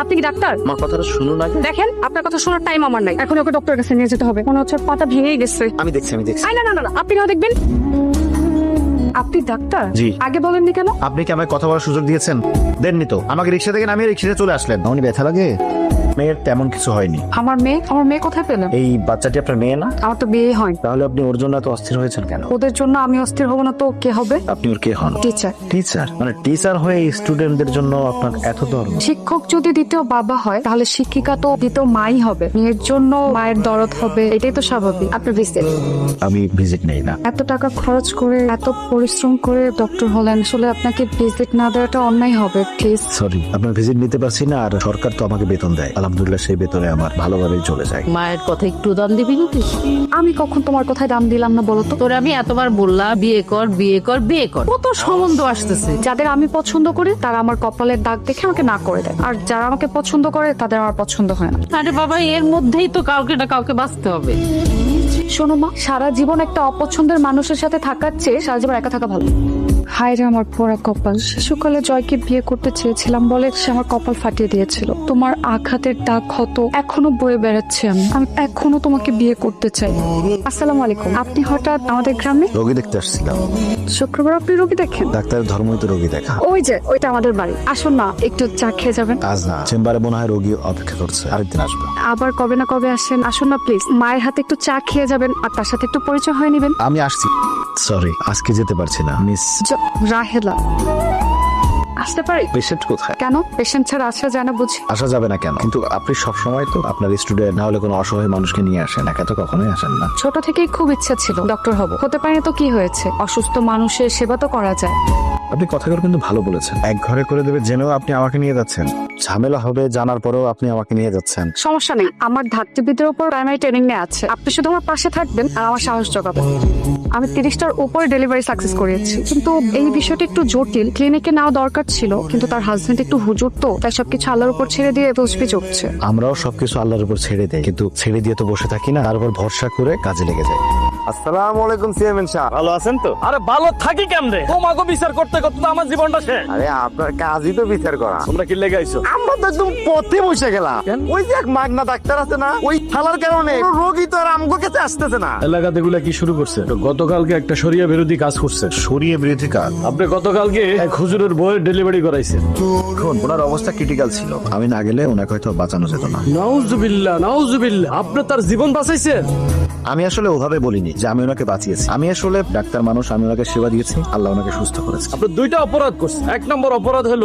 আপনি কি ডাক্তার? আমার কথাটা শুনুন আগে। দেখেন, আপনার কথা শোনার টাইম আমার নাই। এখন ওকে ডক্টরের কাছে নিয়ে যেতে হবে। মনে হচ্ছে পাটা ভেঙেই গেছে। আমি দেখছি আই না না না না, আপনি কেন দেখবেন? আপনি ডাক্তার? জি। আগে বলেননি কেন? আপনি কি আমাকে কথা বলার সুযোগ দিয়েছেন? দেননি তো। আমাকে রিক্সা থেকে নামিয়ে রিক্সাতে চলে আসলেন। এমনই ব্যথা লাগে? মেয়ের তেমন কিছু হয়নি। আমার মেয়ে কোথায় পেলেন? এই বাচ্চাটি আপনার মেয়ে না? আমার তো বিয়ে হয়। তাহলে আপনি ওর জন্য এত অস্থির হয়েছেন কেন? ওদের জন্য আমি অস্থির হব না তো কে হবে? আপনি ওর কে হন? টিচার। টিচার মানে টিচার হয়ে স্টুডেন্টদের জন্য আপনার এত দরদ? শিক্ষক যদি দ্বিতীয় বাবা হয় তাহলে শিক্ষিকা তো দ্বিতীয় মাই হবে। মেয়ের জন্য মায়ের দরদ হবে, এটাই তো স্বাভাবিক। আপনার ভিজিট? আমি ভিজিট নেই না। এত টাকা খরচ করে এত পরিশ্রম করে ডক্টর হলেন, আসলে আপনাকে ভিজিট না দেওয়াটা অন্যায় হবে। প্লিজ। সরি, আপনার ভিজিট নিতে পারছি না। আর সরকার তো আমাকে বেতন দেয়, আলহামদুলিল্লাহ সেই বেতনে আমার ভালোভাবেই চলে যায়। মায়ের কথা একটু দাম দিবি নাকি? আমি কখন তোমার কথায় দাম দিলাম না বলো তো? তোরে আমি এতবার বললাম বিয়ে কর বিয়ে কর বিয়ে কর, কত সম্বন্ধ আসতেছে। যাদের আমি পছন্দ করি তারা আমার কপালের দাগ দেখে আমাকে না করে দেয়, আর যারা আমাকে পছন্দ করে তাদের আমার পছন্দ হয় না। আরে বাবা, এর মধ্যেই তো কাউকে না কাউকে বাঁচতে হবে। শোনো মা, সারা জীবন একটা অপছন্দের মানুষের সাথে থাকার চেয়ে সারা জীবন একা থাকা ভালো। হায় রে আমার পোড়া কপাল। শিশুকালে জয়কে বিয়ে করতে চেয়েছিলাম বলে সে আমার কপাল ফাটিয়ে দিয়েছিল। তোমার আঘাতের দাগ ক্ষত এখনো বয়ে বেড়াচ্ছে। আমি এখনো তোমাকে বিয়ে করতে চাই। আসসালামু আলাইকুম। আপনি হঠাৎ আমাদের গ্রামে? রোগী দেখতে আসছিলাম। শুক্রবার আপনি রোগী দেখেন? ডাক্তারের ধর্মই তো রোগী দেখা। ওই যে ওইটা আমাদের বাড়ি। আসুন না, একটু চা খেয়ে যাবেন। আজ না, চেম্বারে মনে হয় রোগী অপেক্ষা করছে, আরেকদিন আসবো। আবার কবে না কবে আসেন। আসুন না প্লিজ, মায়ের হাতে একটু চা খেয়ে যাবেন আর তার সাথে একটু পরিচয় হয়ে নেবেন। আমি আসছি। সরি, আজকে যেতে পারছি না মিস। রাহেলা আসতে পারি? পেশেন্ট কোথায়? কেন, পেশেন্ট ছাড়া আসা যায় না বুঝি? আসা যাবে না কেন? কিন্তু আপনি সব সময় তো আপনার স্টুডেন্ট না হলে কোনো অসহায় মানুষকে নিয়ে আসেন, একা তো কখনোই আসেন না। ছোট থেকেই খুব ইচ্ছা ছিল ডক্টর হব। হতে পারে তো কি হয়েছে, অসুস্থ মানুষের সেবা তো করা যায়। আপনি কথাগুলো কিন্তু ভালো বলেছেন। এক ঘরে করে দেবে জেনেও আপনি আমাকে নিয়ে যাচ্ছেন। ঝামেলা হবে জানার পরেও আপনি আমাকে নিয়ে যাচ্ছেন। সমস্যা নেই, আমার ধাত্রীবিদের উপর প্রাইমারি ট্রেনিং নিয়ে আছে। আপনি শুধু আমার পাশে থাকবেন আর আমার সাহস জোগাবেন। আমি 30টার উপরে ডেলিভারি সাকসেস করিয়েছি, কিন্তু এই বিষয়টা একটু জটিল। ক্লিনিকে নেওয়া দরকার ছিল, কিন্তু তার হাজবেন্ড একটু হুজুর তো, তাই সবকিছু আল্লাহর উপর ছেড়ে দিয়ে তসবি চড়ছে। আমরাও সবকিছু আল্লাহর উপর ছেড়ে দেই, কিন্তু ছেড়ে দিয়ে তো বসে থাকি না, তার উপর ভরসা করে কাজে লেগে যায়। আসসালামু আলাইকুম চেয়ারম্যান সাহেব, ভালো আছেন তো? আরে ভালো থাকি কেমনে? তোমাকে বিচার করতে করতে তো আমার জীবনটা শেষ। আরে আপনার কাজই তো বিচার করা। তোমরা কি লেগে আইছো? আমরা তো একদম পথে বসে গেলাম। ওই যে এক মাগনা ডাক্তার আছে না, ওই থালার কারণে কোনো রোগী তো আর আমগো কাছে আসতেছে না। এলাকাতে গুলা কি শুরু করছে? গতকালকে একটা শরিয়া বিরোধী কাজ করছে। সরিয়ে বিরোধী কাজ? আপনি গতকালকে এক হুজুরের বইয়ের ডেলিভারি করাইছেন। এখন ওনার অবস্থা ক্রিটিক্যাল ছিল, আমি না গেলে ওনাকে হয়তো বাঁচানো যেত না। নাউজুবিল্লাহ নাউজুবিল্লাহ, আপনি তার জীবন বাঁচাইছেন। আমি আসলে ওভাবে বলিনি যে আমি ওনাকে বাঁচিয়েছি। আমি আসলে ডাক্তার মানুষ, আমি ওনাকে সেবা দিয়েছি, আল্লাহ ওনাকে সুস্থ করেছে। আপনি দুইটা অপরাধ করছেন। এক নম্বর অপরাধ হলো